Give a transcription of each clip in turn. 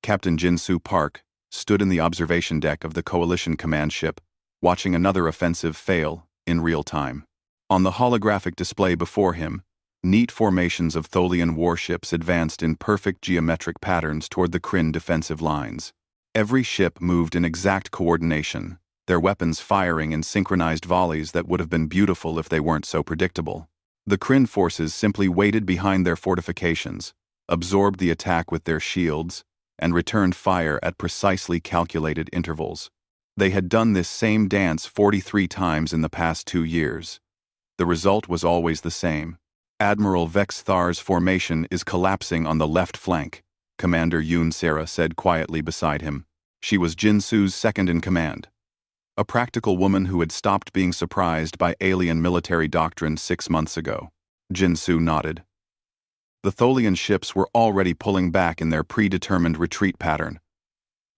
Captain Jin-Soo Park stood in the observation deck of the Coalition command ship, watching another offensive fail in real time. On the holographic display before him, neat formations of Tholian warships advanced in perfect geometric patterns toward the Kryn defensive lines. Every ship moved in exact coordination, their weapons firing in synchronized volleys that would have been beautiful if they weren't so predictable. The Kryn forces simply waited behind their fortifications, absorbed the attack with their shields, and returned fire at precisely calculated intervals. They had done this same dance 43 times in the past 2 years. The result was always the same. Admiral Vex Thar's formation is collapsing on the left flank, Commander Yoon Sera said quietly beside him. She was Jin-Soo's second-in-command. A practical woman who had stopped being surprised by alien military doctrine 6 months ago. Jin-Soo nodded. The Tholian ships were already pulling back in their predetermined retreat pattern.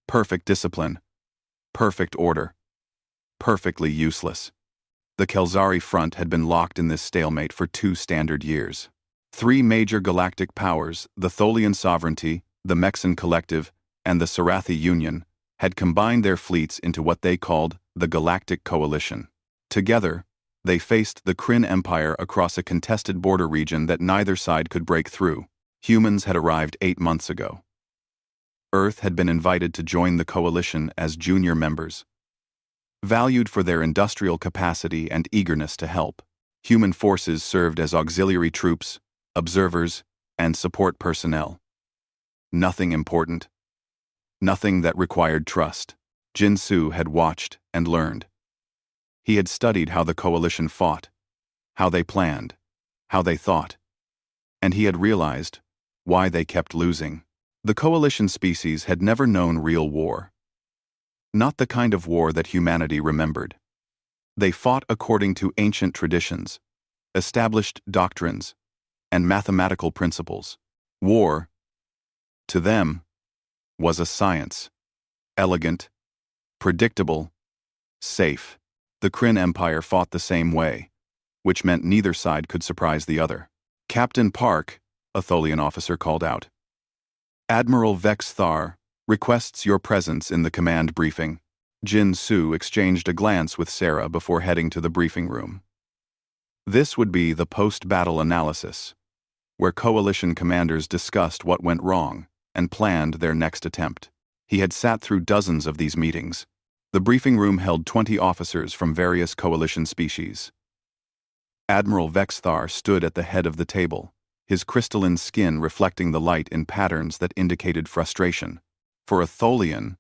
Perfect discipline. Perfect order. Perfectly useless. The Kelzari front had been locked in this stalemate for 2 standard years. 3 major galactic powers, the Tholian Sovereignty, the Mexan Collective, and the Sarathi Union, had combined their fleets into what they called the Galactic Coalition. Together, they faced the Kryn Empire across a contested border region that neither side could break through. Humans had arrived 8 months ago. Earth had been invited to join the coalition as junior members. Valued for their industrial capacity and eagerness to help, human forces served as auxiliary troops, observers, and support personnel. Nothing important. Nothing that required trust. Jin-Soo had watched and learned. He had studied how the coalition fought, how they planned, how they thought. And he had realized why they kept losing. The coalition species had never known real war. Not the kind of war that humanity remembered. They fought according to ancient traditions, established doctrines, and mathematical principles. War, to them, was a science. Elegant, predictable, safe. The Kryn Empire fought the same way, which meant neither side could surprise the other. Captain Park, a Tholian officer called out. Admiral Vex Thar requests your presence in the command briefing. Jin-Soo exchanged a glance with Sera before heading to the briefing room. This would be the post-battle analysis, where coalition commanders discussed what went wrong and planned their next attempt. He had sat through dozens of these meetings. The briefing room held 20 officers from various coalition species. Admiral Vex Thar stood at the head of the table, his crystalline skin reflecting the light in patterns that indicated frustration. For a Tholian,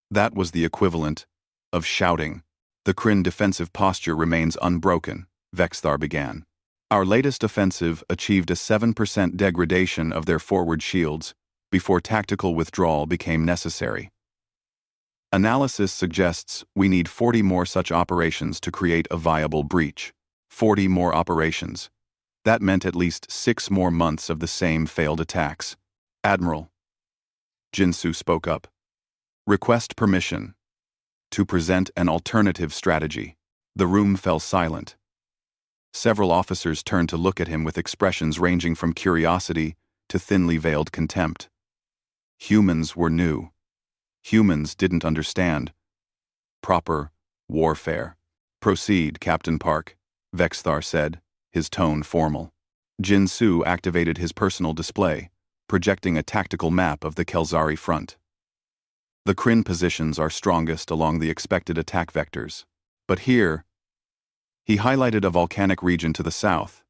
that was the equivalent of shouting. The Kryn defensive posture remains unbroken, Vex Thar began. Our latest offensive achieved a 7% degradation of their forward shields before tactical withdrawal became necessary. Analysis suggests we need 40 more such operations to create a viable breach. 40 more operations. That meant at least 6 more months of the same failed attacks. Admiral, Jin-Soo spoke up. Request permission to present an alternative strategy. The room fell silent. Several officers turned to look at him with expressions ranging from curiosity to thinly veiled contempt. Humans were new. Humans didn't understand proper warfare. Proceed, Captain Park, Vex Thar said, his tone formal. Jin-Soo activated his personal display, projecting a tactical map of the Kelzari front. The Kryn positions are strongest along the expected attack vectors. But here, he highlighted a volcanic region to the south.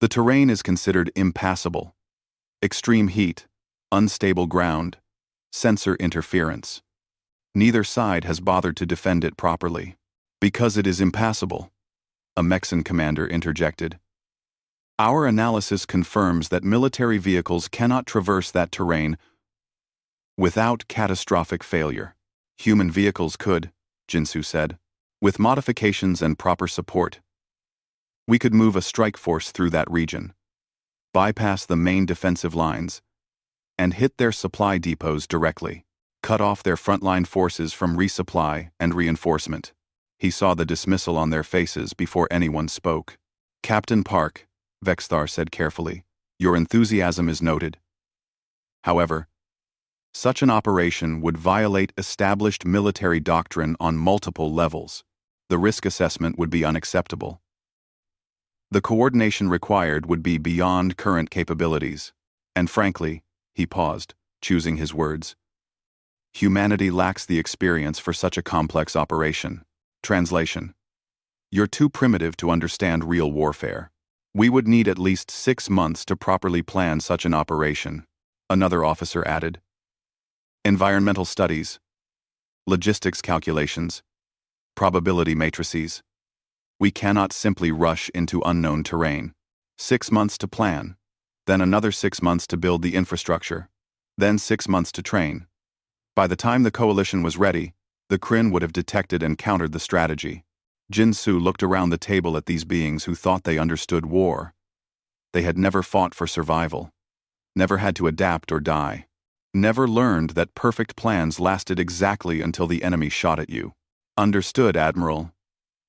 The terrain is considered impassable. Extreme heat, unstable ground, sensor interference. Neither side has bothered to defend it properly. Because it is impassable, a Mexan commander interjected. Our analysis confirms that military vehicles cannot traverse that terrain without catastrophic failure. Human vehicles could, Jin-Soo said, with modifications and proper support. We could move a strike force through that region, bypass the main defensive lines, and hit their supply depots directly, cut off their frontline forces from resupply and reinforcement. He saw the dismissal on their faces before anyone spoke. Captain Park, Vex Thar said carefully, your enthusiasm is noted. However, Such an operation would violate established military doctrine on multiple levels. The risk assessment would be unacceptable. The coordination required would be beyond current capabilities. And frankly, he paused, choosing his words, humanity lacks the experience for such a complex operation. Translation: you're too primitive to understand real warfare. We would need at least 6 months to properly plan such an operation, another officer added. Environmental studies, logistics calculations, probability matrices. We cannot simply rush into unknown terrain. 6 months to plan, then another 6 months to build the infrastructure, then 6 months to train. By the time the coalition was ready, the Kryn would have detected and countered the strategy. Jinsu looked around the table at these beings who thought they understood war. They had never fought for survival, never had to adapt or die, never learned that perfect plans lasted exactly until the enemy shot at you. Understood, Admiral,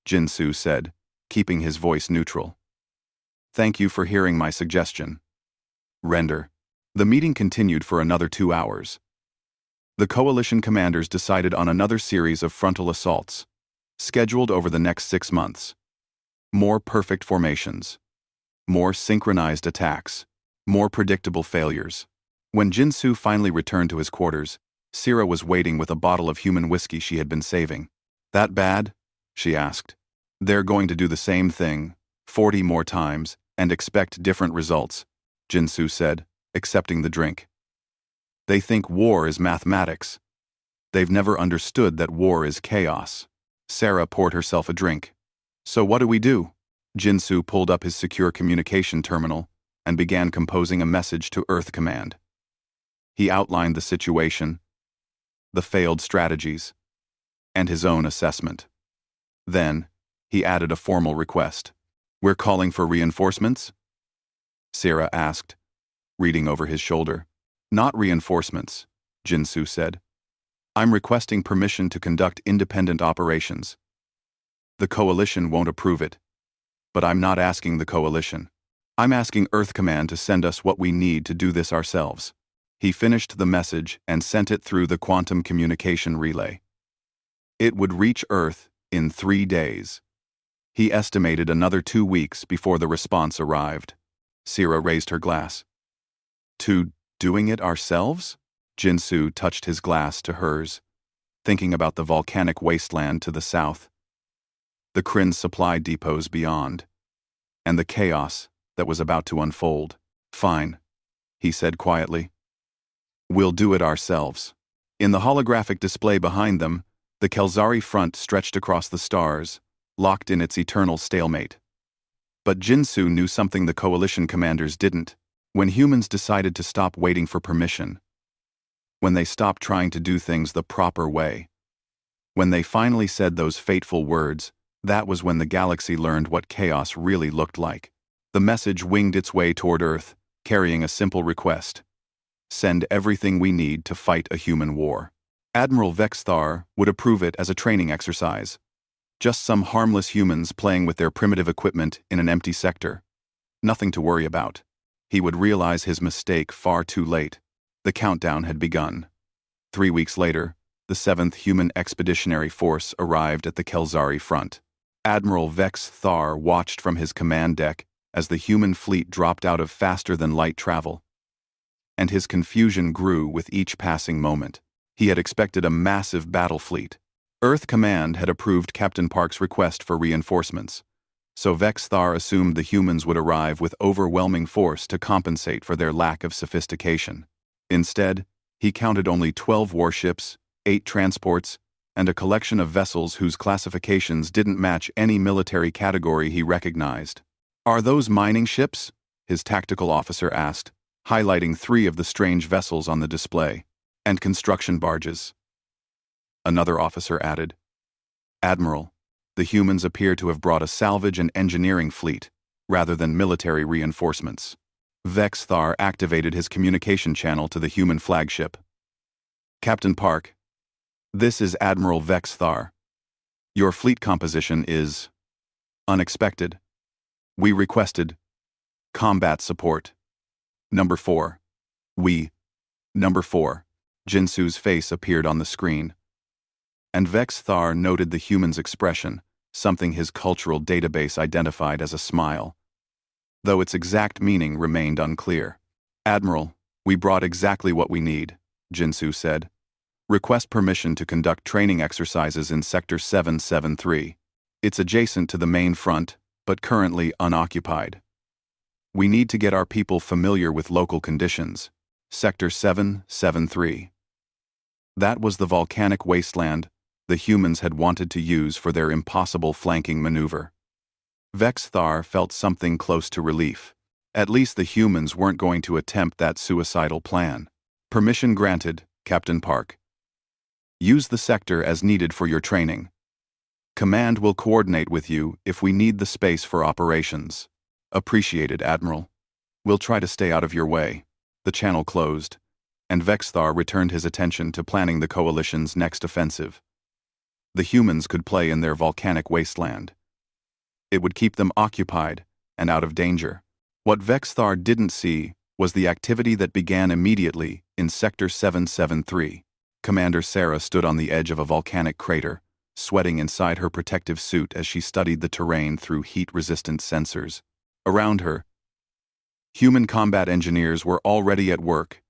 Jinsu said, keeping his voice neutral. Thank you for hearing my suggestion. Render. The meeting continued for another 2 hours. The coalition commanders decided on another series of frontal assaults, scheduled over the next 6 months. More perfect formations, more synchronized attacks, more predictable failures. When Jinsu finally returned to his quarters, Sira was waiting with a bottle of human whiskey she had been saving. That bad? She asked. They're going to do the same thing, 40 more times, and expect different results, Jinsu said, accepting the drink. They think war is mathematics. They've never understood that war is chaos. Sarah poured herself a drink. So what do we do? Jinsu pulled up his secure communication terminal and began composing a message to Earth Command. He outlined the situation, the failed strategies, and his own assessment. Then, he added a formal request. We're calling for reinforcements? Sarah asked, reading over his shoulder. Not reinforcements, Jinsu said. I'm requesting permission to conduct independent operations. The Coalition won't approve it. But I'm not asking the Coalition. I'm asking Earth Command to send us what we need to do this ourselves. He finished the message and sent it through the quantum communication relay. It would reach Earth in 3 days. He estimated another 2 weeks before the response arrived. Sira raised her glass. To doing it ourselves? Jinsu touched his glass to hers, thinking about the volcanic wasteland to the south, the Kryn supply depots beyond, and the chaos that was about to unfold. Fine, he said quietly. We'll do it ourselves. In the holographic display behind them, the Kelzari front stretched across the stars, locked in its eternal stalemate. But Jinsu knew something the Coalition commanders didn't. When humans decided to stop waiting for permission, when they stopped trying to do things the proper way, when they finally said those fateful words, that was when the galaxy learned what chaos really looked like. The message winged its way toward Earth, carrying a simple request. Send everything we need to fight a human war. Admiral Vexthar would approve it as a training exercise. Just some harmless humans playing with their primitive equipment in an empty sector. Nothing to worry about. He would realize his mistake far too late. The countdown had begun. 3 weeks later, the 7th Human Expeditionary Force arrived at the Kelzari front. Admiral Vexthar watched from his command deck as the human fleet dropped out of faster-than-light travel. And his confusion grew with each passing moment. He had expected a massive battle fleet. Earth Command had approved Captain Park's request for reinforcements, so Vexthar assumed the humans would arrive with overwhelming force to compensate for their lack of sophistication. Instead, he counted only 12 warships, 8 transports, and a collection of vessels whose classifications didn't match any military category he recognized. Are those mining ships? His tactical officer asked, highlighting 3 of the strange vessels on the display. And construction barges. Another officer added, Admiral, the humans appear to have brought a salvage and engineering fleet, rather than military reinforcements. Vexthar activated his communication channel to the human flagship. Captain Park, this is Admiral Vexthar. Your fleet composition is unexpected. We requested combat support. Number 4. Number 4. Jinsu's face appeared on the screen, and Vex Thar noted the human's expression, something his cultural database identified as a smile, though its exact meaning remained unclear. "Admiral, we brought exactly what we need," Jinsu said. "Request permission to conduct training exercises in Sector 773. It's adjacent to the main front, but currently unoccupied. We need to get our people familiar with local conditions." Sector 773. That was the volcanic wasteland the humans had wanted to use for their impossible flanking maneuver. Vex Thar felt something close to relief. At least the humans weren't going to attempt that suicidal plan. "Permission granted, Captain Park. Use the sector as needed for your training. Command will coordinate with you if we need the space for operations." "Appreciated, Admiral. We'll try to stay out of your way." The channel closed, and Vex Thar returned his attention to planning the Coalition's next offensive. The humans could play in their volcanic wasteland. It would keep them occupied and out of danger. What Vex Thar didn't see was the activity that began immediately in Sector 773. Commander Sarah stood on the edge of a volcanic crater, sweating inside her protective suit as she studied the terrain through heat-resistant sensors. Around her, human combat engineers were already at work,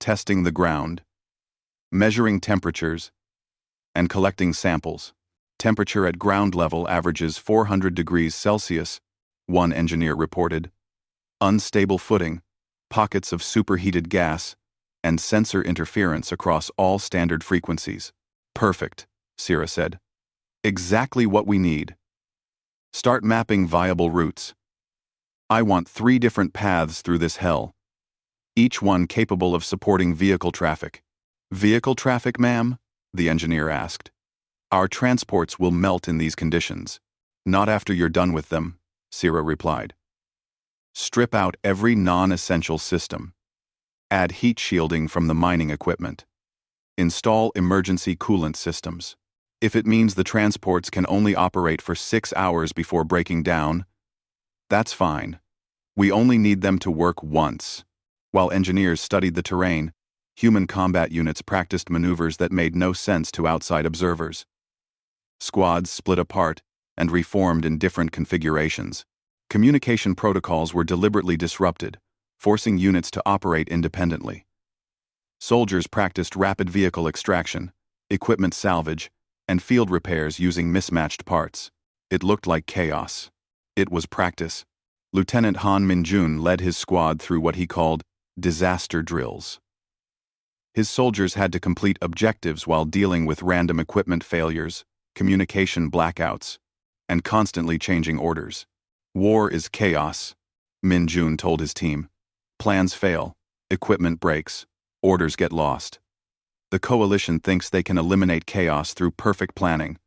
testing the ground, measuring temperatures, and collecting samples. "Temperature at ground level averages 400 degrees Celsius, one engineer reported. "Unstable footing, pockets of superheated gas, and sensor interference across all standard frequencies." "Perfect," Sierra said. "Exactly what we need. Start mapping viable routes. I want 3 different paths through this hell, each one capable of supporting vehicle traffic." "Vehicle traffic, ma'am?" the engineer asked. "Our transports will melt in these conditions." "Not after you're done with them," Sierra replied. "Strip out every non-essential system. Add heat shielding from the mining equipment. Install emergency coolant systems. If it means the transports can only operate for 6 hours before breaking down, that's fine. We only need them to work once." While engineers studied the terrain, human combat units practiced maneuvers that made no sense to outside observers. Squads split apart and reformed in different configurations. Communication protocols were deliberately disrupted, forcing units to operate independently. Soldiers practiced rapid vehicle extraction, equipment salvage, and field repairs using mismatched parts. It looked like chaos. It was practice. Lieutenant Han Min-jun led his squad through what he called disaster drills. His soldiers had to complete objectives while dealing with random equipment failures, communication blackouts, and constantly changing orders. "War is chaos," Min-jun told his team. "Plans fail, equipment breaks, orders get lost. The Coalition thinks they can eliminate chaos through perfect planning.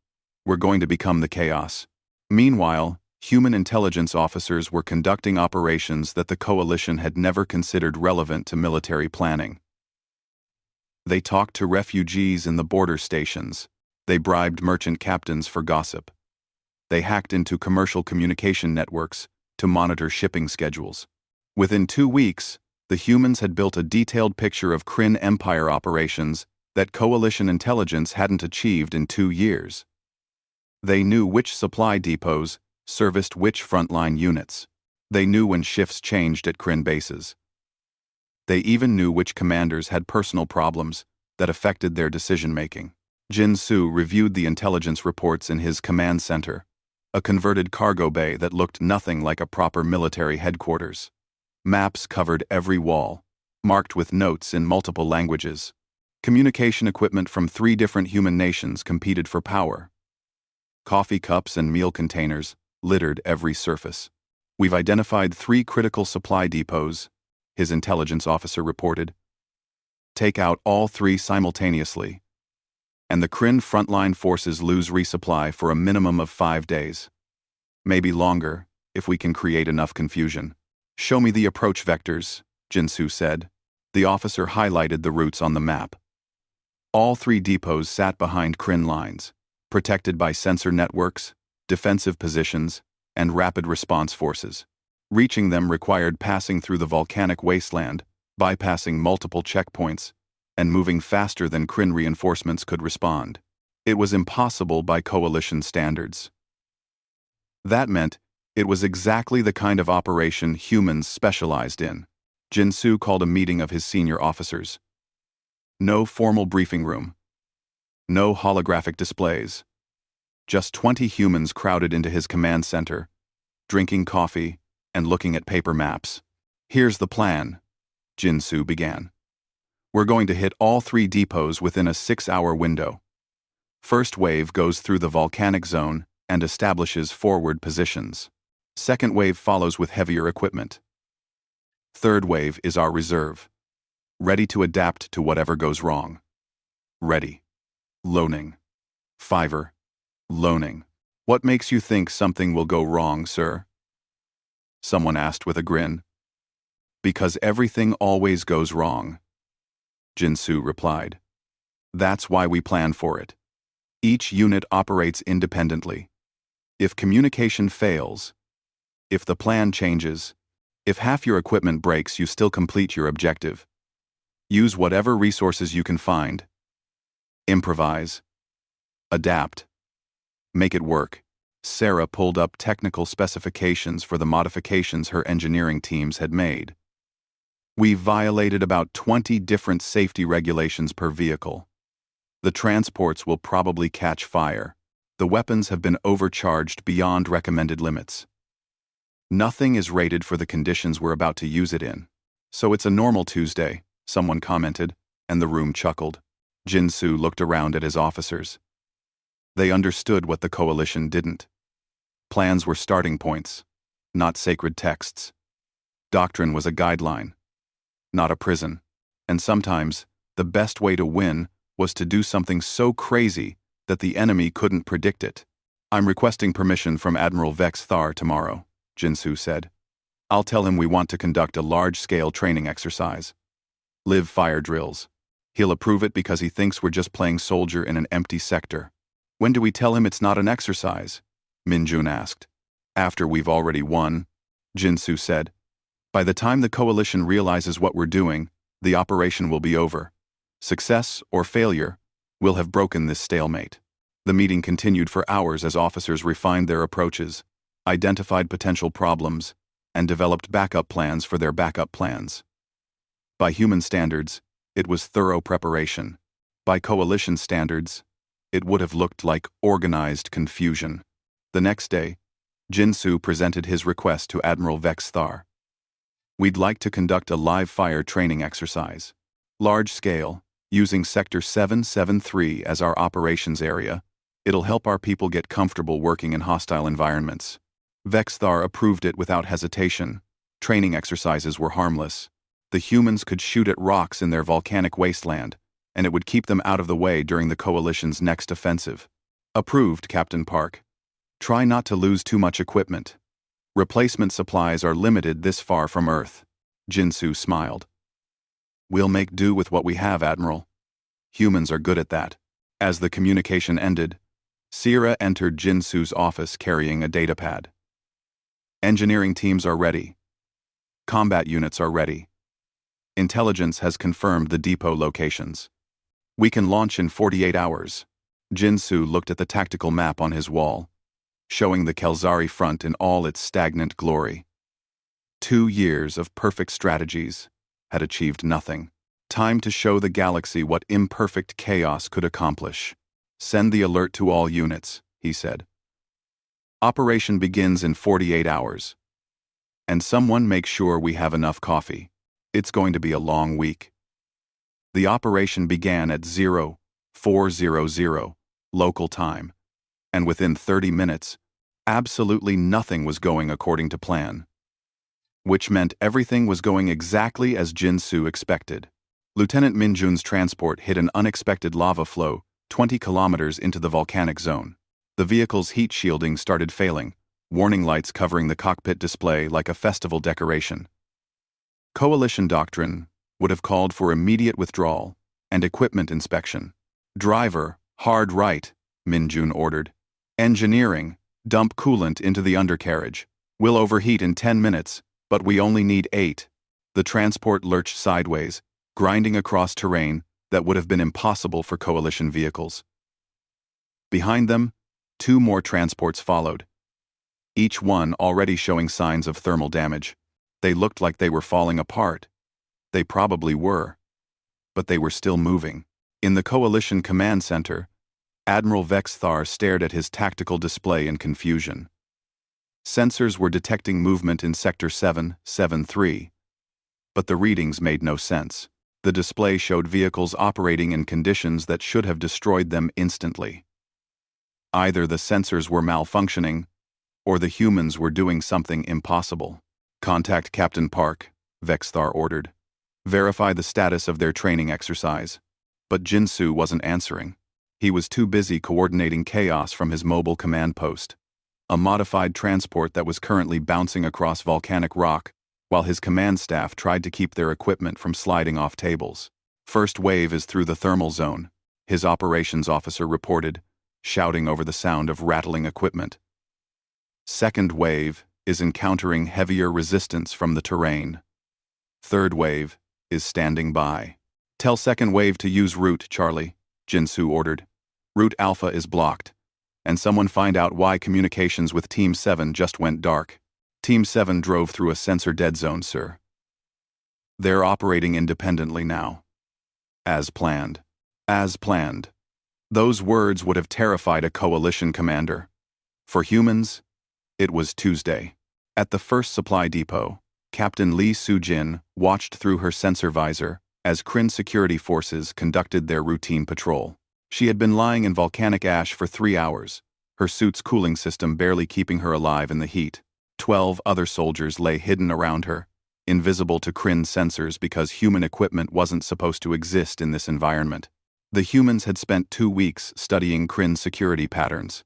We're going to become the chaos." Meanwhile, human intelligence officers were conducting operations that the Coalition had never considered relevant to military planning. They talked to refugees in the border stations. They bribed merchant captains for gossip. They hacked into commercial communication networks to monitor shipping schedules. Within 2 weeks, the humans had built a detailed picture of Kryn Empire operations that Coalition intelligence hadn't achieved in 2 years. They knew which supply depots serviced which frontline units. They knew when shifts changed at Kryn bases. They even knew which commanders had personal problems that affected their decision-making. Jin Su reviewed the intelligence reports in his command center, a converted cargo bay that looked nothing like a proper military headquarters. Maps covered every wall, marked with notes in multiple languages. Communication equipment from 3 different human nations competed for power. Coffee cups and meal containers littered every surface. "We've identified 3 critical supply depots," his intelligence officer reported. "Take out all 3 simultaneously, and the Kryn frontline forces lose resupply for a minimum of 5 days. Maybe longer, if we can create enough confusion." "Show me the approach vectors," Jinsu said. The officer highlighted the routes on the map. All 3 depots sat behind Kryn lines, protected by sensor networks, defensive positions, and rapid response forces. Reaching them required passing through the volcanic wasteland, bypassing multiple checkpoints, and moving faster than Kryn reinforcements could respond. It was impossible by coalition standards. That meant it was exactly the kind of operation humans specialized in. Jinsu called a meeting of his senior officers. No formal briefing room. No holographic displays. Just 20 humans crowded into his command center, drinking coffee and looking at paper maps. Here's the plan, Jinsu began. We're going to hit all 3 depots within a 6-hour window. First wave goes through the volcanic zone and establishes forward positions. Second wave follows with heavier equipment. Third wave is our reserve, ready to adapt to whatever goes wrong. Ready. Loaning. Fiver. Loaning. What makes you think something will go wrong, sir? Someone asked with a grin. Because everything always goes wrong, Jinsu replied. That's why we plan for it. Each unit operates independently. If communication fails, if the plan changes, if half your equipment breaks, you still complete your objective. Use whatever resources you can find. Improvise. Adapt. Make it work. Sarah pulled up technical specifications for the modifications her engineering teams had made. We violated about 20 different safety regulations per vehicle. The transports will probably catch fire. The weapons have been overcharged beyond recommended limits. Nothing is rated for the conditions we're about to use it in. So it's a normal Tuesday, someone commented, and the room chuckled. Jinsu looked around at his officers. They understood what the coalition didn't. Plans were starting points, not sacred texts. Doctrine was a guideline, not a prison. And sometimes, the best way to win was to do something so crazy that the enemy couldn't predict it. I'm requesting permission from Admiral Vex Thar tomorrow, Jinsu said. I'll tell him we want to conduct a large-scale training exercise. Live fire drills. He'll approve it because he thinks we're just playing soldier in an empty sector. When do we tell him it's not an exercise? Minjun asked. After we've already won, Jinsu said. By the time the coalition realizes what we're doing, the operation will be over. Success or failure, we'll have broken this stalemate. The meeting continued for hours as officers refined their approaches, identified potential problems, and developed backup plans for their backup plans. By human standards, it was thorough preparation. By coalition standards, it would have looked like organized confusion. The next day, Jinsu presented his request to Admiral Vex Thar. We'd like to conduct a live-fire training exercise. Large-scale, using Sector 773 as our operations area. It'll help our people get comfortable working in hostile environments. Vex Thar approved it without hesitation. Training exercises were harmless. The humans could shoot at rocks in their volcanic wasteland, and it would keep them out of the way during the Coalition's next offensive. Approved, Captain Park. Try not to lose too much equipment. Replacement supplies are limited this far from Earth. Jinsu smiled. We'll make do with what we have, Admiral. Humans are good at that. As the communication ended, Sierra entered Jinsu's office carrying a datapad. Engineering teams are ready. Combat units are ready. Intelligence has confirmed the depot locations. We can launch in 48 hours. Jinsu looked at the tactical map on his wall, showing the Kelzari front in all its stagnant glory. 2 years of perfect strategies had achieved nothing. Time to show the galaxy what imperfect chaos could accomplish. Send the alert to all units, he said. Operation begins in 48 hours. And someone make sure we have enough coffee. It's going to be a long week. The operation began at 0400 local time, and within 30 minutes, absolutely nothing was going according to plan. Which meant everything was going exactly as Jinsu expected. Lieutenant Minjun's transport hit an unexpected lava flow 20 kilometers into the volcanic zone. The vehicle's heat shielding started failing, warning lights covering the cockpit display like a festival decoration. Coalition doctrine would have called for immediate withdrawal and equipment inspection. Driver, hard right, Minjun ordered. Engineering, dump coolant into the undercarriage. We'll overheat in 10 minutes, but we only need 8. The transport lurched sideways, grinding across terrain, that would have been impossible for Coalition vehicles. Behind them, 2 more transports followed, each one already showing signs of thermal damage. They looked like they were falling apart. They probably were. But they were still moving. In the Coalition Command Center, Admiral Vexthar stared at his tactical display in confusion. Sensors were detecting movement in Sector 773, but the readings made no sense. The display showed vehicles operating in conditions that should have destroyed them instantly. Either the sensors were malfunctioning, or the humans were doing something impossible. "Contact Captain Park," Vexthar ordered. "Verify the status of their training exercise." But Jinsu wasn't answering. He was too busy coordinating chaos from his mobile command post, a modified transport that was currently bouncing across volcanic rock, while his command staff tried to keep their equipment from sliding off tables. "First wave is through the thermal zone," his operations officer reported, shouting over the sound of rattling equipment. "Second wave is encountering heavier resistance from the terrain. Third wave is standing by." "Tell second wave to use route, Charlie," Jinsu ordered. "Route Alpha is blocked. And someone find out why communications with Team 7 just went dark." "Team 7 drove through a sensor dead zone, sir. They're operating independently now." As planned. As planned. Those words would have terrified a Coalition commander. For humans, it was Tuesday. At the first supply depot, Captain Lee Soo-jin watched through her sensor visor as Kryn security forces conducted their routine patrol. She had been lying in volcanic ash for 3 hours, her suit's cooling system barely keeping her alive in the heat. 12 other soldiers lay hidden around her, invisible to Kryn's sensors because human equipment wasn't supposed to exist in this environment. The humans had spent 2 weeks studying Kryn's security patterns.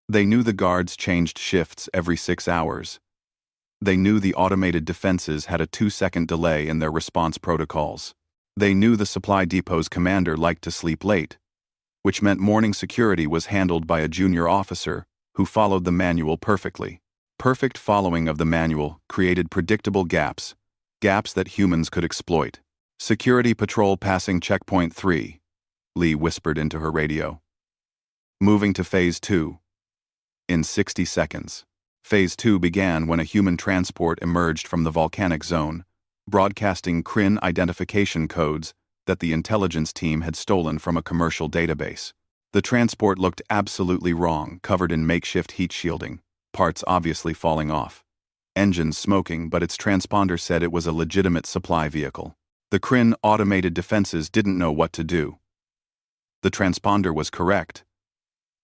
They knew the guards changed shifts every 6 hours. They knew the automated defenses had a 2-second delay in their response protocols. They knew the supply depot's commander liked to sleep late, which meant morning security was handled by a junior officer who followed the manual perfectly. Perfect following of the manual created predictable gaps that humans could exploit. "Security patrol passing checkpoint 3, Lee whispered into her radio. "Moving to Phase 2. In 60 seconds. Phase 2 began when a human transport emerged from the volcanic zone, broadcasting Kryn identification codes that the intelligence team had stolen from a commercial database. The transport looked absolutely wrong, covered in makeshift heat shielding, parts obviously falling off. Engines smoking, but its transponder said it was a legitimate supply vehicle. The Kryn automated defenses didn't know what to do. The transponder was correct,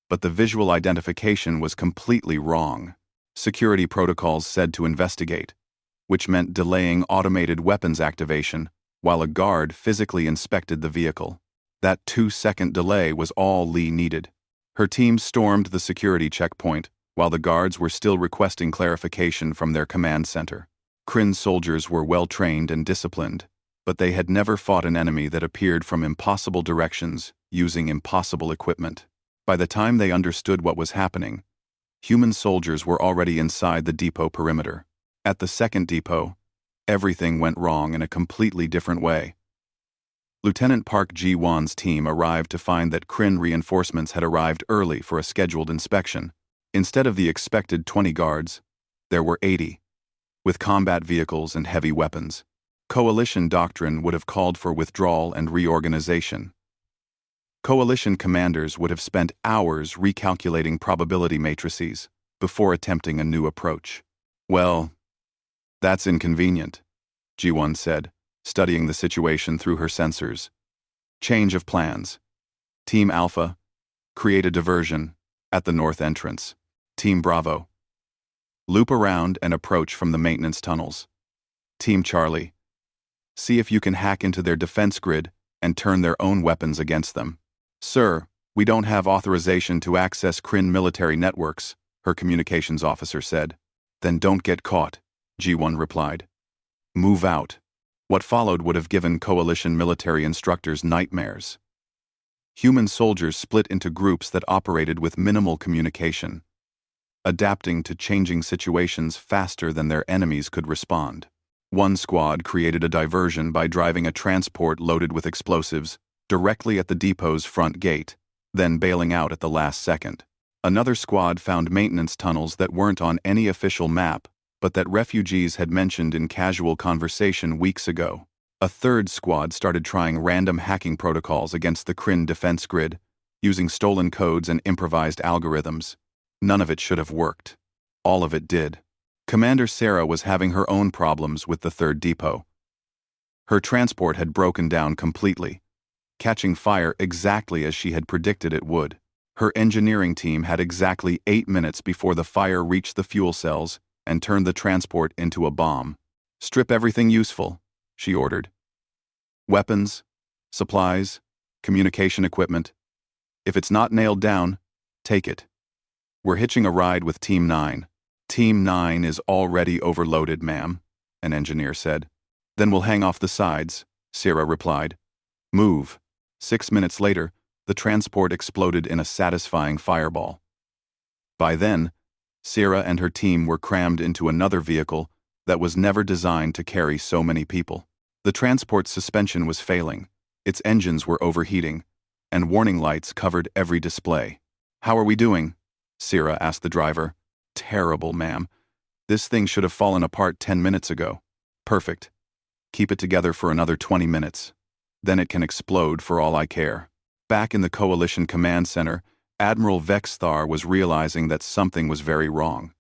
but the visual identification was completely wrong. Security protocols said to investigate, which meant delaying automated weapons activation while a guard physically inspected the vehicle. That 2-second delay was all Lee needed. Her team stormed the security checkpoint while the guards were still requesting clarification from their command center. Kryn's soldiers were well-trained and disciplined, but they had never fought an enemy that appeared from impossible directions using impossible equipment. By the time they understood what was happening, human soldiers were already inside the depot perimeter. At the second depot, everything went wrong in a completely different way. Lieutenant Park Ji-won's team arrived to find that Kryn reinforcements had arrived early for a scheduled inspection. Instead of the expected 20 guards, there were 80, with combat vehicles and heavy weapons. Coalition doctrine would have called for withdrawal and reorganization. Coalition commanders would have spent hours recalculating probability matrices before attempting a new approach. "Well, that's inconvenient," Ji-won said, studying the situation through her sensors. "Change of plans. Team Alpha, create a diversion at the north entrance. Team Bravo, loop around and approach from the maintenance tunnels. Team Charlie, see if you can hack into their defense grid and turn their own weapons against them." "Sir, we don't have authorization to access Kryn military networks," her communications officer said. "Then don't get caught," Ji-won replied. "Move out." What followed would have given Coalition military instructors nightmares. Human soldiers split into groups that operated with minimal communication, adapting to changing situations faster than their enemies could respond. One squad created a diversion by driving a transport loaded with explosives directly at the depot's front gate, then bailing out at the last second. Another squad found maintenance tunnels that weren't on any official map, but that refugees had mentioned in casual conversation weeks ago. A third squad started trying random hacking protocols against the Kryn defense grid, using stolen codes and improvised algorithms. None of it should have worked. All of it did. Commander Sarah was having her own problems with the third depot. Her transport had broken down completely, catching fire exactly as she had predicted it would. Her engineering team had exactly 8 minutes before the fire reached the fuel cells and turned the transport into a bomb. "Strip everything useful," she ordered. "Weapons, supplies, communication equipment. If it's not nailed down, take it. We're hitching a ride with Team 9. Team 9 is already overloaded, ma'am," an engineer said. "Then we'll hang off the sides," Sarah replied. "Move." 6 minutes later, the transport exploded in a satisfying fireball. By then, Sarah and her team were crammed into another vehicle that was never designed to carry so many people. The transport's suspension was failing, its engines were overheating, and warning lights covered every display. "How are we doing?" Sarah asked the driver. "Terrible, ma'am. This thing should have fallen apart 10 minutes ago." "Perfect. Keep it together for another 20 minutes. Then it can explode for all I care." Back in the Coalition Command Center, Admiral Vexthar was realizing that something was very wrong.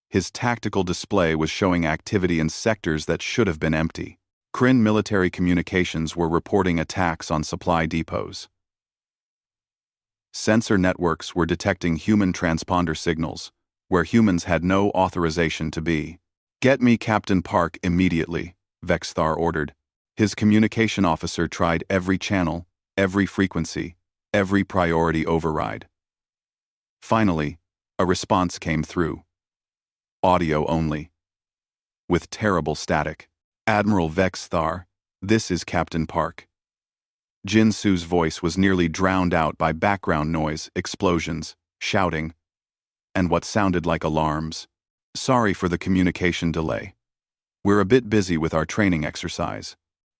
His tactical display was showing activity in sectors that should have been empty. Kryn military communications were reporting attacks on supply depots. Sensor networks were detecting human transponder signals, where humans had no authorization to be. "Get me Captain Park immediately," Vexthar ordered. His communication officer tried every channel, every frequency, every priority override. Finally, a response came through. Audio only. With terrible static. "Admiral Vexthar, this is Captain Park." Jinsu's voice was nearly drowned out by background noise, explosions, shouting, and what sounded like alarms. "Sorry for the communication delay. We're a bit busy with our training exercise.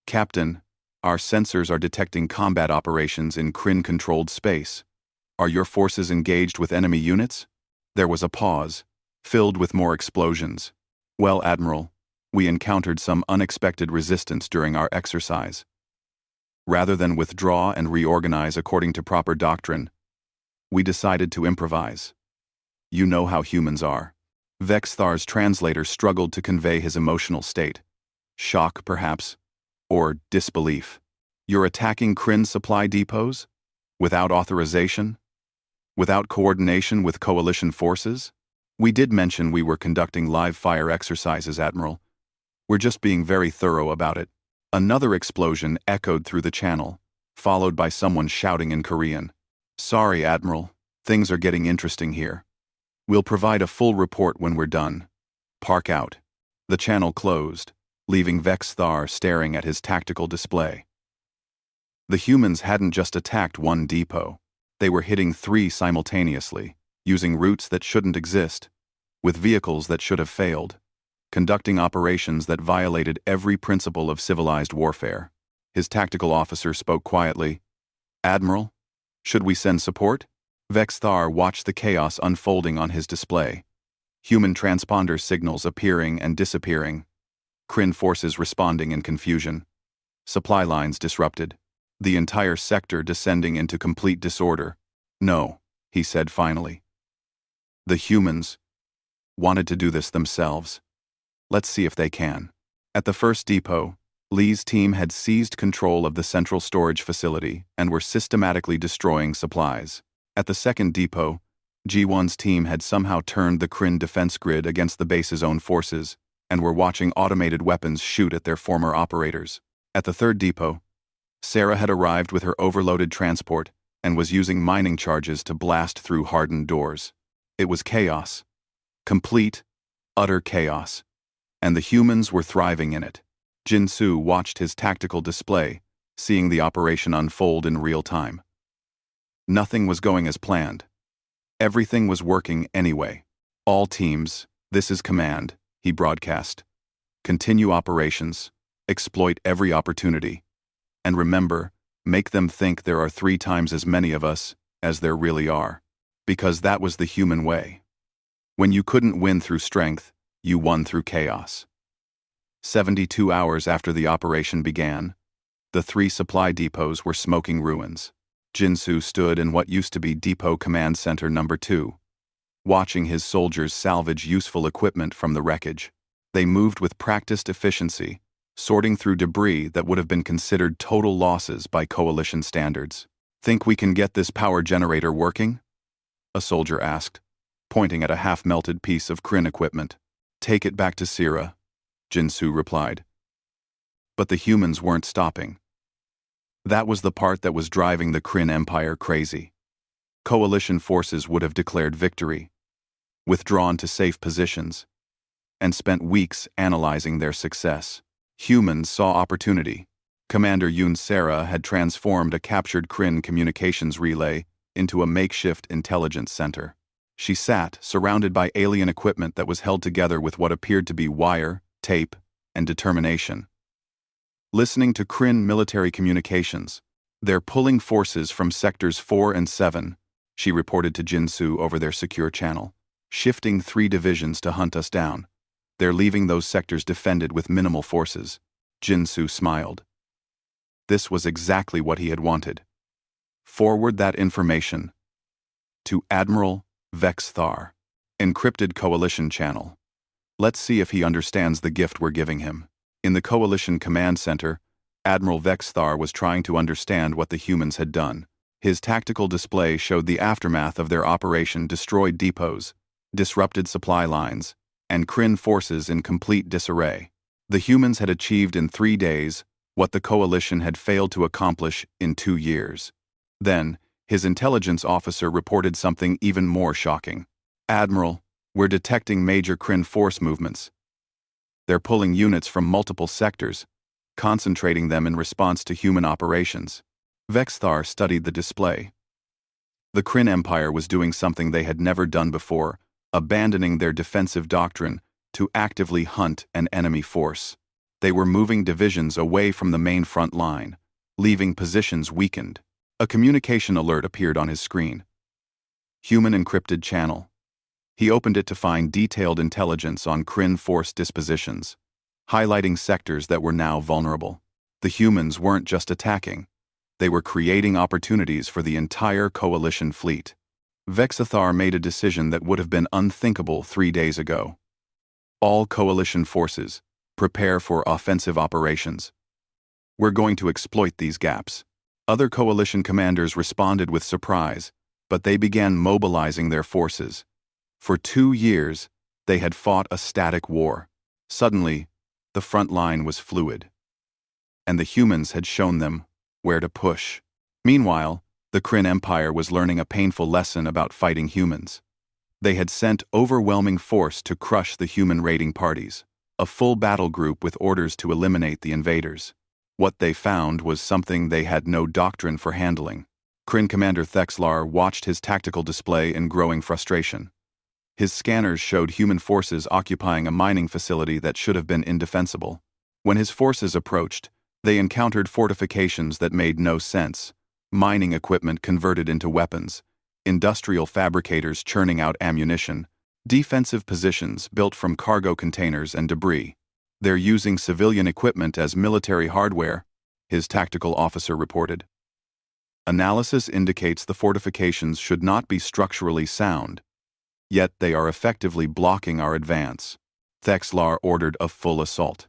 Captain, our sensors are detecting combat operations in Kryn-controlled space. Are your forces engaged with enemy units?" There was a pause, filled with more explosions. "Well, Admiral, we encountered some unexpected resistance during our exercise. Rather than withdraw and reorganize according to proper doctrine, we decided to improvise. You know how humans are." Vexthar's translator struggled to convey his emotional state. Shock, perhaps, or disbelief. "You're attacking Kryn supply depots? Without authorization? Without coordination with coalition forces?" "We did mention we were conducting live fire exercises, Admiral. We're just being very thorough about it." Another explosion echoed through the channel, followed by someone shouting in Korean. "Sorry, Admiral. Things are getting interesting here. We'll provide a full report when we're done. Park out." The channel closed, leaving Vexthar staring at his tactical display. The humans hadn't just attacked one depot. They were hitting 3 simultaneously, using routes that shouldn't exist, with vehicles that should have failed, conducting operations that violated every principle of civilized warfare. His tactical officer spoke quietly. "Admiral, should we send support?" Vexthar watched the chaos unfolding on his display. Human transponder signals appearing and disappearing. Kryn forces responding in confusion. Supply lines disrupted. The entire sector descending into complete disorder. "No," he said finally. "The humans wanted to do this themselves. Let's see if they can." At the first depot, Lee's team had seized control of the central storage facility and were systematically destroying supplies. At the second depot, G1's team had somehow turned the Kryn defense grid against the base's own forces and were watching automated weapons shoot at their former operators. At the third depot, Sarah had arrived with her overloaded transport and was using mining charges to blast through hardened doors. It was chaos. Complete, utter chaos. And the humans were thriving in it. Jinsu watched his tactical display, seeing the operation unfold in real time. Nothing was going as planned. Everything was working anyway. "All teams, this is command," he broadcast. Continue operations, exploit every opportunity, and remember, make them think there are 3 times as many of us as there really are. Because that was the human way. When you couldn't win through strength, you won through chaos. 72 hours after the operation began, the 3 supply depots were smoking ruins. Jinsu stood in what used to be Depot Command Center Number 2, watching his soldiers salvage useful equipment from the wreckage. They moved with practiced efficiency, sorting through debris that would have been considered total losses by Coalition standards. "Think we can get this power generator working?" a soldier asked, pointing at a half-melted piece of Kryn equipment. "Take it back to Sira," Jinsu replied. But the humans weren't stopping. That was the part that was driving the Kryn Empire crazy. Coalition forces would have declared victory, withdrawn to safe positions, and spent weeks analyzing their success. Humans saw opportunity. Commander Yoon Sera had transformed a captured Kryn communications relay into a makeshift intelligence center. She sat, surrounded by alien equipment that was held together with what appeared to be wire, tape, and determination. Listening to Kryn military communications, "They're pulling forces from sectors 4 and 7, she reported to Jinsu over their secure channel. "Shifting 3 divisions to hunt us down. They're leaving those sectors defended with minimal forces." Jinsu smiled. This was exactly what he had wanted. Forward that information to Admiral Vexthar, encrypted Coalition channel. Let's see if he understands the gift we're giving him. In the Coalition Command Center, Admiral Vexthar was trying to understand what the humans had done. His tactical display showed the aftermath of their operation: destroyed depots, disrupted supply lines, and Kryn forces in complete disarray. The humans had achieved in 3 days what the Coalition had failed to accomplish in 2 years. Then, his intelligence officer reported something even more shocking. "Admiral, we're detecting major Kryn force movements. They're pulling units from multiple sectors, concentrating them in response to human operations." Vexthar studied the display. The Kryn Empire was doing something they had never done before, abandoning their defensive doctrine to actively hunt an enemy force. They were moving divisions away from the main front line, leaving positions weakened. A communication alert appeared on his screen. "Human encrypted channel." He opened it to find detailed intelligence on Kryn force dispositions, highlighting sectors that were now vulnerable. The humans weren't just attacking. They were creating opportunities for the entire Coalition fleet. Vexthar made a decision that would have been unthinkable 3 days ago. "All Coalition forces, prepare for offensive operations. We're going to exploit these gaps." Other Coalition commanders responded with surprise, but they began mobilizing their forces. For 2 years, they had fought a static war. Suddenly, the front line was fluid. And the humans had shown them where to push. Meanwhile, the Kryn Empire was learning a painful lesson about fighting humans. They had sent overwhelming force to crush the human raiding parties, a full battle group with orders to eliminate the invaders. What they found was something they had no doctrine for handling. Kryn Commander Thexlar watched his tactical display in growing frustration. His scanners showed human forces occupying a mining facility that should have been indefensible. When his forces approached, they encountered fortifications that made no sense, mining equipment converted into weapons, industrial fabricators churning out ammunition, defensive positions built from cargo containers and debris. "They're using civilian equipment as military hardware," his tactical officer reported. "Analysis indicates the fortifications should not be structurally sound, yet they are effectively blocking our advance." Thexlar ordered a full assault.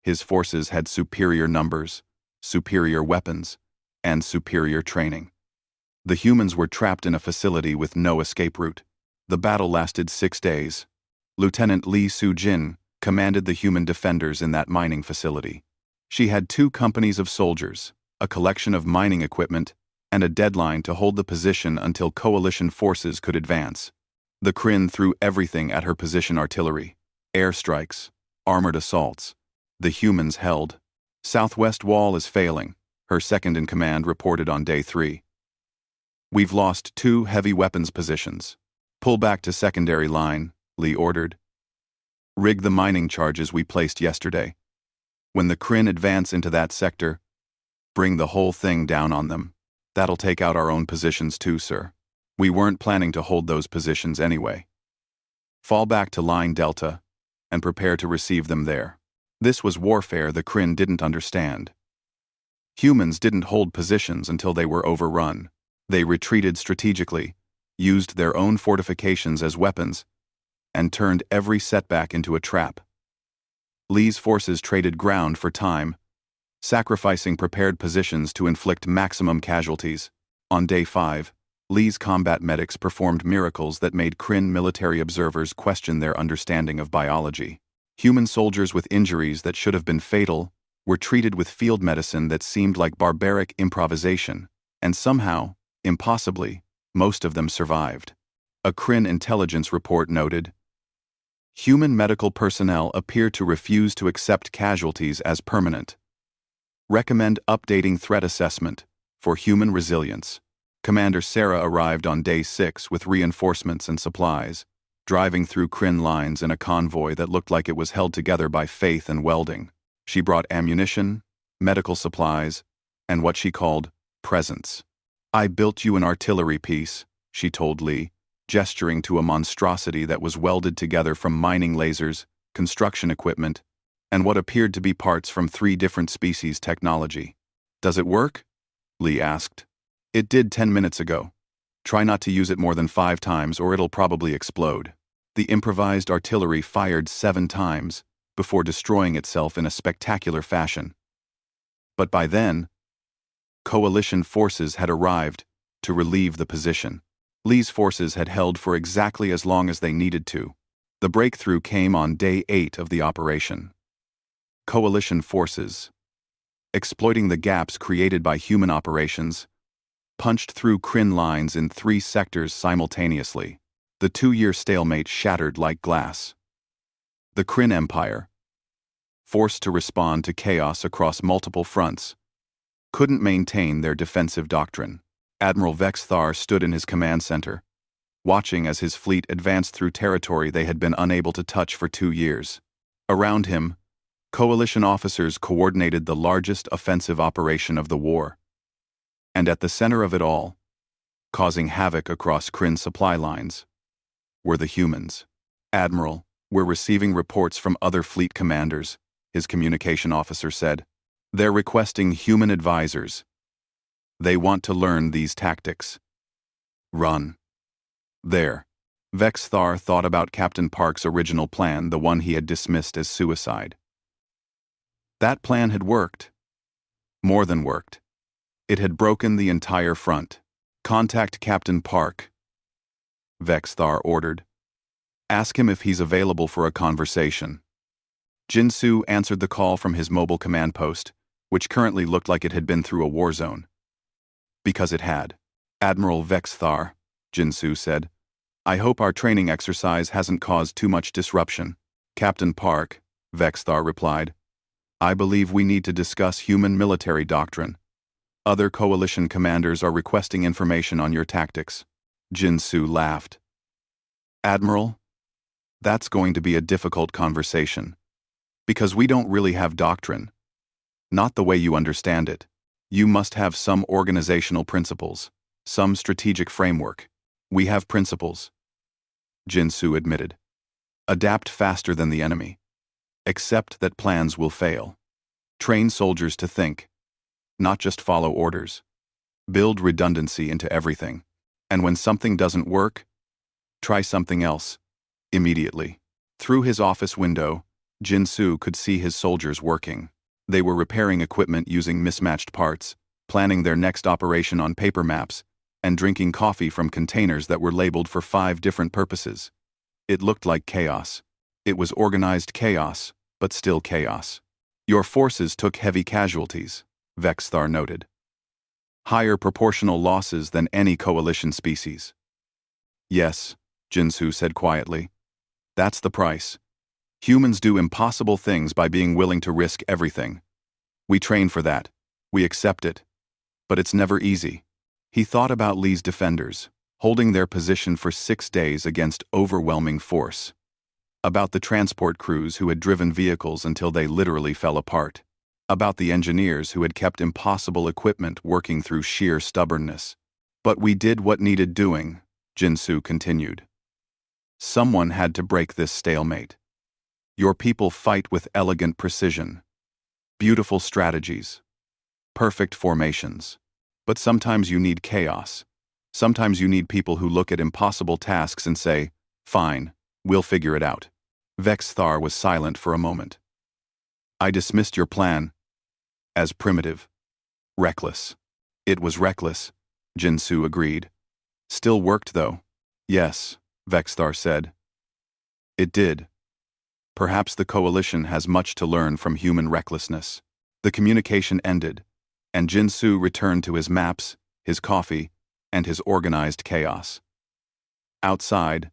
His forces had superior numbers, superior weapons, and superior training. The humans were trapped in a facility with no escape route. The battle lasted 6 days. Lieutenant Lee Soo-jin commanded the human defenders in that mining facility. She had 2 companies of soldiers, a collection of mining equipment, and a deadline to hold the position until Coalition forces could advance. The Kryn threw everything at her position: artillery, airstrikes, armored assaults. The humans held. "Southwest wall is failing," her second-in-command reported on day 3. "We've lost 2 heavy weapons positions. Pull back to secondary line," Lee ordered. Rig the mining charges we placed yesterday. When the Kryn advance into that sector, bring the whole thing down on them. That'll take out our own positions too, sir. We weren't planning to hold those positions anyway. Fall back to Line Delta and prepare to receive them there. This was warfare the Kryn didn't understand. Humans didn't hold positions until they were overrun. They retreated strategically, used their own fortifications as weapons, and turned every setback into a trap. Lee's forces traded ground for time, sacrificing prepared positions to inflict maximum casualties. On day 5, Lee's combat medics performed miracles that made Kryn military observers question their understanding of biology. Human soldiers with injuries that should have been fatal were treated with field medicine that seemed like barbaric improvisation, and somehow, impossibly, most of them survived. A Kryn intelligence report noted, "Human medical personnel appear to refuse to accept casualties as permanent. Recommend updating threat assessment for human resilience." Commander Sarah arrived on day 6 with reinforcements and supplies, driving through Kryn lines in a convoy that looked like it was held together by faith and welding. She brought ammunition, medical supplies, and what she called presents. "I built you an artillery piece," she told Lee, gesturing to a monstrosity that was welded together from mining lasers, construction equipment, and what appeared to be parts from 3 different species technology. "Does it work?" Lee asked. "It did 10 minutes ago. Try not to use it more than 5 times or it'll probably explode." The improvised artillery fired 7 times before destroying itself in a spectacular fashion. But by then, coalition forces had arrived to relieve the position. Lee's forces had held for exactly as long as they needed to. The breakthrough came on day 8 of the operation. Coalition forces, exploiting the gaps created by human operations, punched through Kryn lines in 3 sectors simultaneously. The 2-year stalemate shattered like glass. The Kryn Empire, forced to respond to chaos across multiple fronts, couldn't maintain their defensive doctrine. Admiral Vexthar stood in his command center, watching as his fleet advanced through territory they had been unable to touch for 2 years. Around him, coalition officers coordinated the largest offensive operation of the war. And at the center of it all, causing havoc across Kryn supply lines, were the humans. "Admiral, we're receiving reports from other fleet commanders," his communication officer said. "They're requesting human advisors. They want to learn these tactics." "Run." There. Vexthar thought about Captain Park's original plan, the one he had dismissed as suicide. That plan had worked. More than worked. It had broken the entire front. "Contact Captain Park," Vexthar ordered. "Ask him if he's available for a conversation." Jinsu answered the call from his mobile command post, which currently looked like it had been through a war zone. Because it had. "Admiral Vexthar," Jinsu said, "I hope our training exercise hasn't caused too much disruption." "Captain Park," Vexthar replied, "I believe we need to discuss human military doctrine. Other coalition commanders are requesting information on your tactics." Jinsu laughed. "Admiral, that's going to be a difficult conversation. Because we don't really have doctrine. Not the way you understand it. You must have some organizational principles, some strategic framework. We have principles," Jinsu admitted. "Adapt faster than the enemy. Accept that plans will fail. Train soldiers to think, not just follow orders. Build redundancy into everything. And when something doesn't work, try something else, immediately." Through his office window, Jinsu could see his soldiers working. They were repairing equipment using mismatched parts, planning their next operation on paper maps, and drinking coffee from containers that were labeled for 5 different purposes. It looked like chaos. It was organized chaos, but still chaos. "Your forces took heavy casualties," Vexthar noted. "Higher proportional losses than any coalition species." "Yes," Jinsu said quietly. "That's the price. Humans do impossible things by being willing to risk everything. We train for that. We accept it. But it's never easy." He thought about Lee's defenders, holding their position for 6 days against overwhelming force. About the transport crews who had driven vehicles until they literally fell apart. About the engineers who had kept impossible equipment working through sheer stubbornness. But we did what needed doing, Jinsu continued. Someone had to break this stalemate. Your people fight with elegant precision. Beautiful strategies. Perfect formations. But sometimes you need chaos. Sometimes you need people who look at impossible tasks and say, "Fine, we'll figure it out." Vexthar was silent for a moment. I dismissed your plan as primitive. Reckless. It was reckless, Jinsu agreed. Still worked though. Yes, Vexthar said. It did. Perhaps the Coalition has much to learn from human recklessness. The communication ended, and Jinsu returned to his maps, his coffee, and his organized chaos. Outside,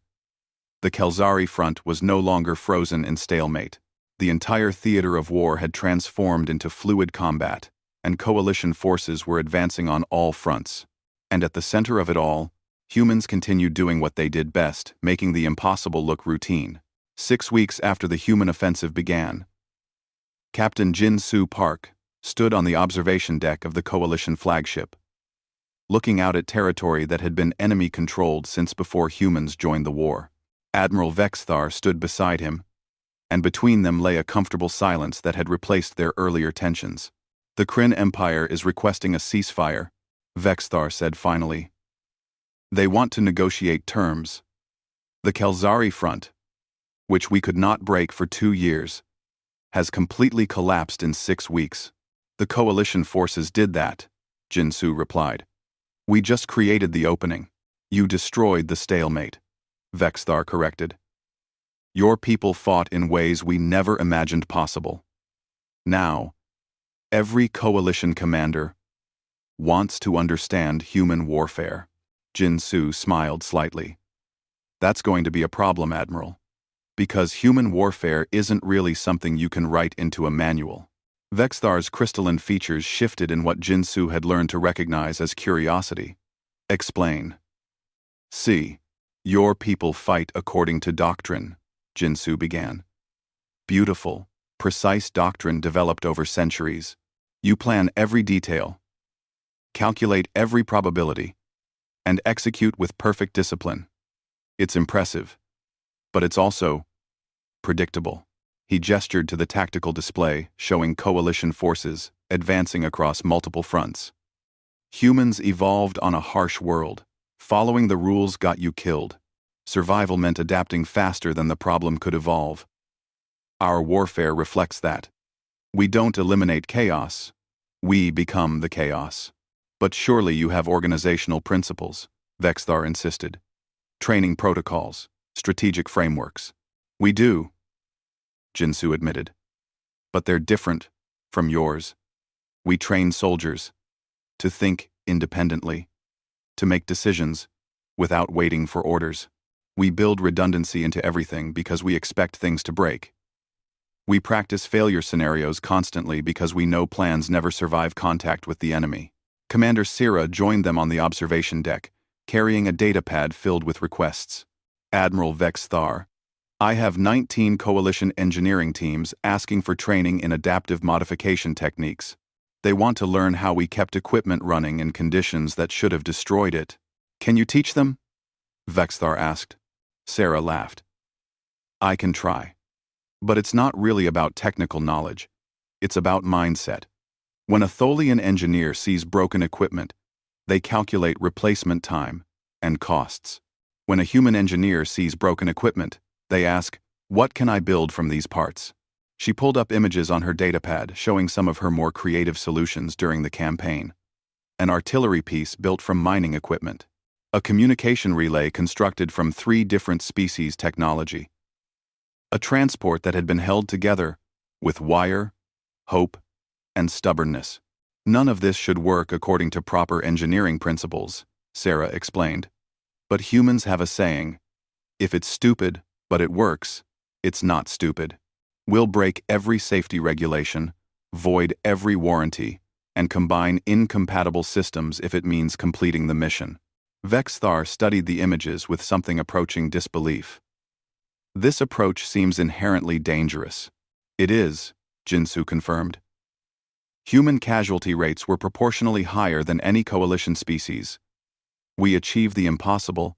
the Kelzari front was no longer frozen in stalemate. The entire theater of war had transformed into fluid combat, and Coalition forces were advancing on all fronts. And at the center of it all, humans continued doing what they did best, making the impossible look routine. 6 weeks after the human offensive began, Captain Jinsu Park stood on the observation deck of the Coalition flagship, looking out at territory that had been enemy-controlled since before humans joined the war. Admiral Vexthar stood beside him, and between them lay a comfortable silence that had replaced their earlier tensions. The Kryn Empire is requesting a ceasefire, Vexthar said finally. They want to negotiate terms. The Kelzari front, which we could not break for 2 years, has completely collapsed in 6 weeks. The Coalition forces did that, Jinsu replied. We just created the opening. You destroyed the stalemate, Vexthar corrected. Your people fought in ways we never imagined possible. Now, every Coalition commander wants to understand human warfare. Jinsu smiled slightly. That's going to be a problem, Admiral. Because human warfare isn't really something you can write into a manual. Vexthar's crystalline features shifted in what Jinsu had learned to recognize as curiosity. Explain. See, your people fight according to doctrine, Jinsu began. Beautiful, precise doctrine developed over centuries. You plan every detail, calculate every probability, and execute with perfect discipline. It's impressive, but it's also predictable. He gestured to the tactical display showing Coalition forces advancing across multiple fronts. Humans evolved on a harsh world. Following the rules got you killed. Survival meant adapting faster than the problem could evolve. Our warfare reflects that. We don't eliminate chaos. We become the chaos. But surely you have organizational principles, Vexthar insisted. Training protocols, strategic frameworks. We do, Jinsu admitted. But they're different from yours. We train soldiers to think independently, to make decisions without waiting for orders. We build redundancy into everything because we expect things to break. We practice failure scenarios constantly because we know plans never survive contact with the enemy. Commander Sira joined them on the observation deck, carrying a datapad filled with requests. Admiral Vexthar, I have 19 Coalition engineering teams asking for training in adaptive modification techniques. They want to learn how we kept equipment running in conditions that should have destroyed it. Can you teach them? Vexthar asked. Sarah laughed. I can try. But it's not really about technical knowledge. It's about mindset. When a Tholian engineer sees broken equipment, they calculate replacement time and costs. When a human engineer sees broken equipment, they ask, what can I build from these parts? She pulled up images on her datapad showing some of her more creative solutions during the campaign. An artillery piece built from mining equipment. A communication relay constructed from 3 different species technology. A transport that had been held together with wire, hope, and stubbornness. None of this should work according to proper engineering principles, Sarah explained. But humans have a saying, if it's stupid, but it works, it's not stupid. We'll break every safety regulation, void every warranty, and combine incompatible systems if it means completing the mission. Vexthar studied the images with something approaching disbelief. This approach seems inherently dangerous. It is, Jinsu confirmed. Human casualty rates were proportionally higher than any coalition species. We achieve the impossible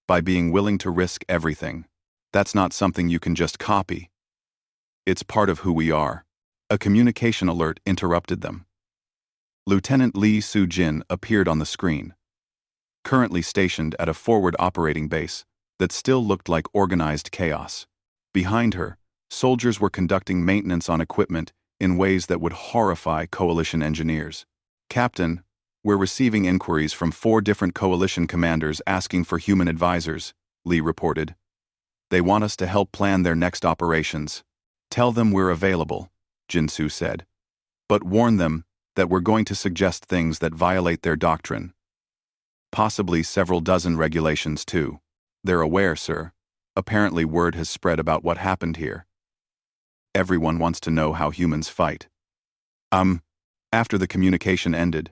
by being willing to risk everything. That's not something you can just copy. It's part of who we are. A communication alert interrupted them. Lieutenant Lee Soo-jin appeared on the screen, currently stationed at a forward operating base that still looked like organized chaos. Behind her, soldiers were conducting maintenance on equipment in ways that would horrify Coalition engineers. Captain, we're receiving inquiries from 4 different Coalition commanders asking for human advisors, Lee reported. They want us to help plan their next operations. Tell them we're available, Jinsu said. But warn them that we're going to suggest things that violate their doctrine. Possibly several dozen regulations, too. They're aware, sir. Apparently word has spread about what happened here. Everyone wants to know how humans fight. After the communication ended,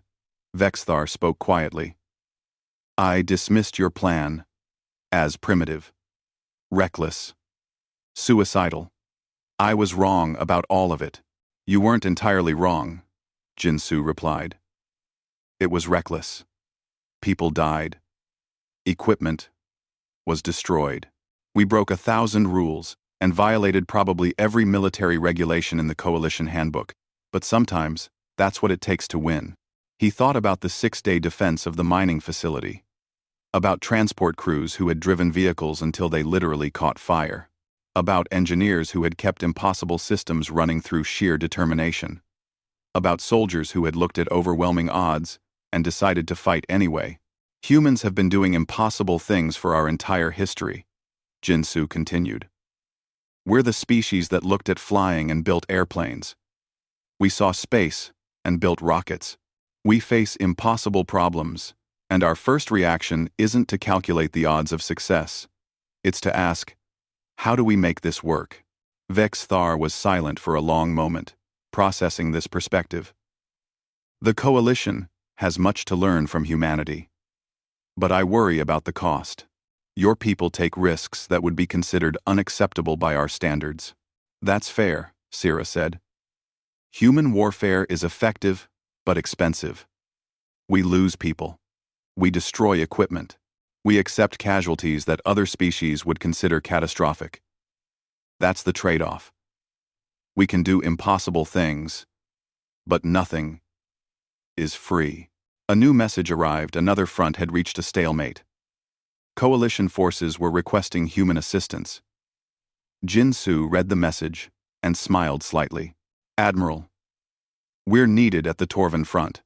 Vexthar spoke quietly. I dismissed your plan as primitive, reckless, suicidal. I was wrong about all of it. You weren't entirely wrong, Jinsu replied. It was reckless. People died. Equipment was destroyed. We broke 1,000 rules and violated probably every military regulation in the Coalition handbook, but sometimes that's what it takes to win. He thought about the 6-day defense of the mining facility, about transport crews who had driven vehicles until they literally caught fire, about engineers who had kept impossible systems running through sheer determination, about soldiers who had looked at overwhelming odds and decided to fight anyway. Humans have been doing impossible things for our entire history, Jinsu continued. We're the species that looked at flying and built airplanes. We saw space and built rockets. We face impossible problems, and our first reaction isn't to calculate the odds of success. It's to ask, how do we make this work? Vexthar was silent for a long moment, processing this perspective. The Coalition has much to learn from humanity. But I worry about the cost. Your people take risks that would be considered unacceptable by our standards. That's fair, Sira said. Human warfare is effective, but expensive. We lose people. We destroy equipment. We accept casualties that other species would consider catastrophic. That's the trade-off. We can do impossible things, but nothing is free. A new message arrived. Another front had reached a stalemate. Coalition forces were requesting human assistance. Jinsu read the message and smiled slightly. Admiral, we're needed at the Torvan front.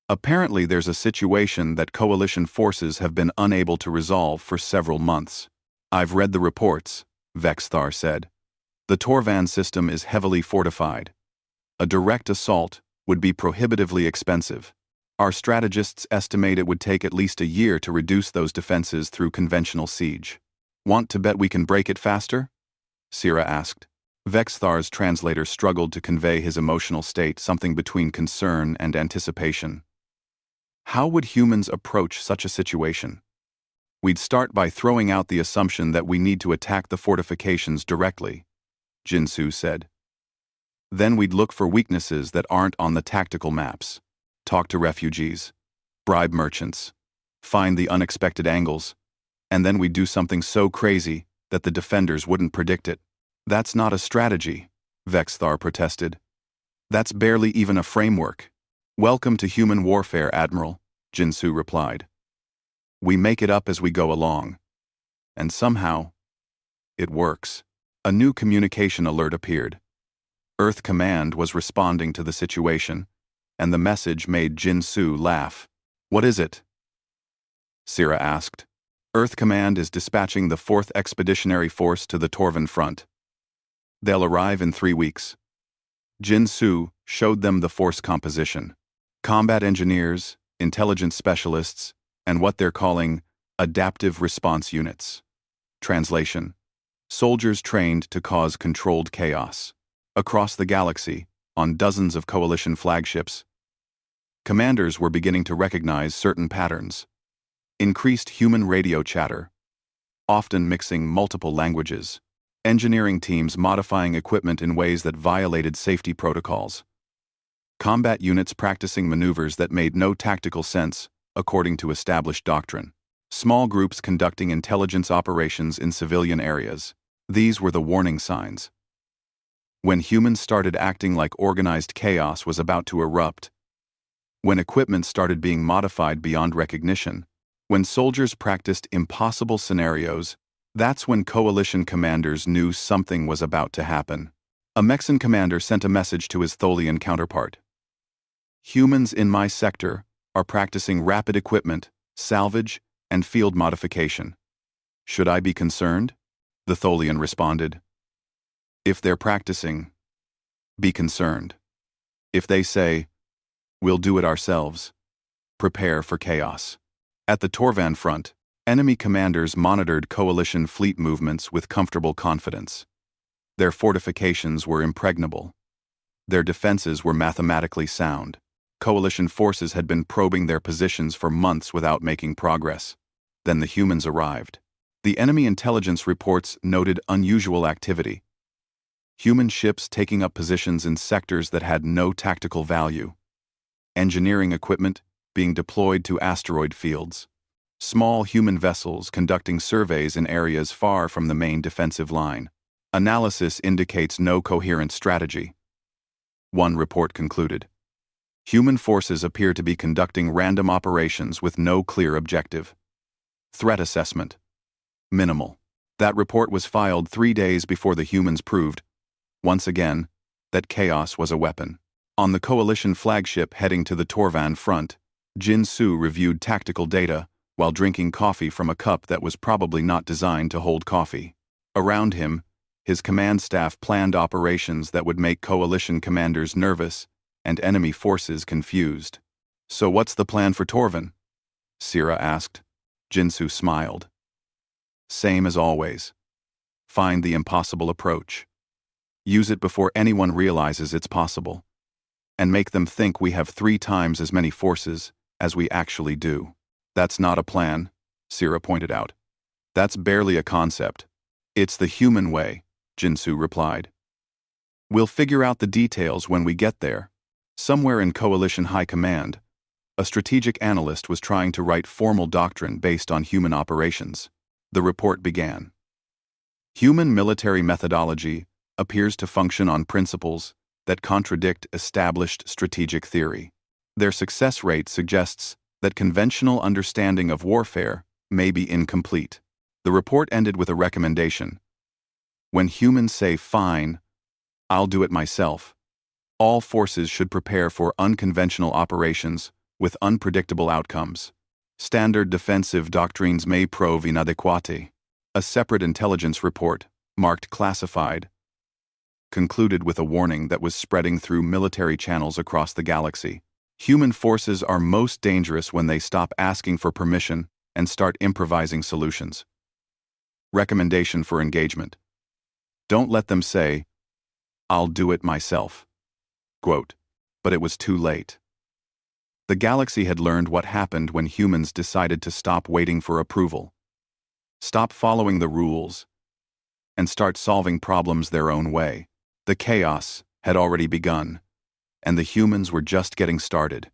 Apparently there's a situation that Coalition forces have been unable to resolve for several months. I've read the reports, Vexthar said. The Torvan system is heavily fortified. A direct assault would be prohibitively expensive. Our strategists estimate it would take at least a year to reduce those defenses through conventional siege. Want to bet we can break it faster? Sira asked. Vexthar's translator struggled to convey his emotional state, something between concern and anticipation. How would humans approach such a situation? We'd start by throwing out the assumption that we need to attack the fortifications directly, Jinsu said. Then we'd look for weaknesses that aren't on the tactical maps. Talk to refugees, bribe merchants, find the unexpected angles, and then we'd do something so crazy that the defenders wouldn't predict it. That's not a strategy, Vexthar protested. That's barely even a framework. Welcome to human warfare, Admiral, Jinsu replied. We make it up as we go along. And somehow, it works. A new communication alert appeared. Earth Command was responding to the situation, and the message made Jinsu laugh. What is it? Sira asked. Earth Command is dispatching the 4th Expeditionary Force to the Torvan front. They'll arrive in 3 weeks. Jinsu showed them the force composition. Combat engineers, intelligence specialists, and what they're calling adaptive response units. Translation: soldiers trained to cause controlled chaos. Across the galaxy, on dozens of Coalition flagships, commanders were beginning to recognize certain patterns. Increased human radio chatter, often mixing multiple languages. Engineering teams modifying equipment in ways that violated safety protocols. Combat units practicing maneuvers that made no tactical sense, according to established doctrine. Small groups conducting intelligence operations in civilian areas. These were the warning signs. When humans started acting like organized chaos was about to erupt. When equipment started being modified beyond recognition. When soldiers practiced impossible scenarios, that's when coalition commanders knew something was about to happen. A Mexican commander sent a message to his Tholian counterpart. Humans in my sector are practicing rapid equipment, salvage, and field modification. Should I be concerned? The Tholian responded. If they're practicing, be concerned. If they say, we'll do it ourselves, prepare for chaos. At the Torvan front, enemy commanders monitored coalition fleet movements with comfortable confidence. Their fortifications were impregnable. Their defenses were mathematically sound. Coalition forces had been probing their positions for months without making progress. Then the humans arrived. The enemy intelligence reports noted unusual activity. Human ships taking up positions in sectors that had no tactical value. Engineering equipment being deployed to asteroid fields. Small human vessels conducting surveys in areas far from the main defensive line. Analysis indicates no coherent strategy. One report concluded. Human forces appear to be conducting random operations with no clear objective. Threat assessment. Minimal. That report was filed 3 days before the humans proved, once again, that chaos was a weapon. On the coalition flagship heading to the Torvan front, Jin Su reviewed tactical data while drinking coffee from a cup that was probably not designed to hold coffee. Around him, his command staff planned operations that would make coalition commanders nervous and enemy forces confused. So what's the plan for Torvan? Sira asked. Jinsu smiled. Same as always. Find the impossible approach. Use it before anyone realizes it's possible. And make them think we have 3 times as many forces as we actually do. That's not a plan, Sira pointed out. That's barely a concept. It's the human way, Jinsu replied. We'll figure out the details when we get there. Somewhere in Coalition High Command, a strategic analyst was trying to write formal doctrine based on human operations. The report began. Human military methodology appears to function on principles that contradict established strategic theory. Their success rate suggests that conventional understanding of warfare may be incomplete. The report ended with a recommendation. When humans say, fine, I'll do it myself, all forces should prepare for unconventional operations with unpredictable outcomes. Standard defensive doctrines may prove inadequate. A separate intelligence report, marked classified, concluded with a warning that was spreading through military channels across the galaxy. Human forces are most dangerous when they stop asking for permission and start improvising solutions. Recommendation for engagement. Don't let them say, I'll do it myself. Quote, but it was too late. The galaxy had learned what happened when humans decided to stop waiting for approval, stop following the rules, and start solving problems their own way. The chaos had already begun, and the humans were just getting started.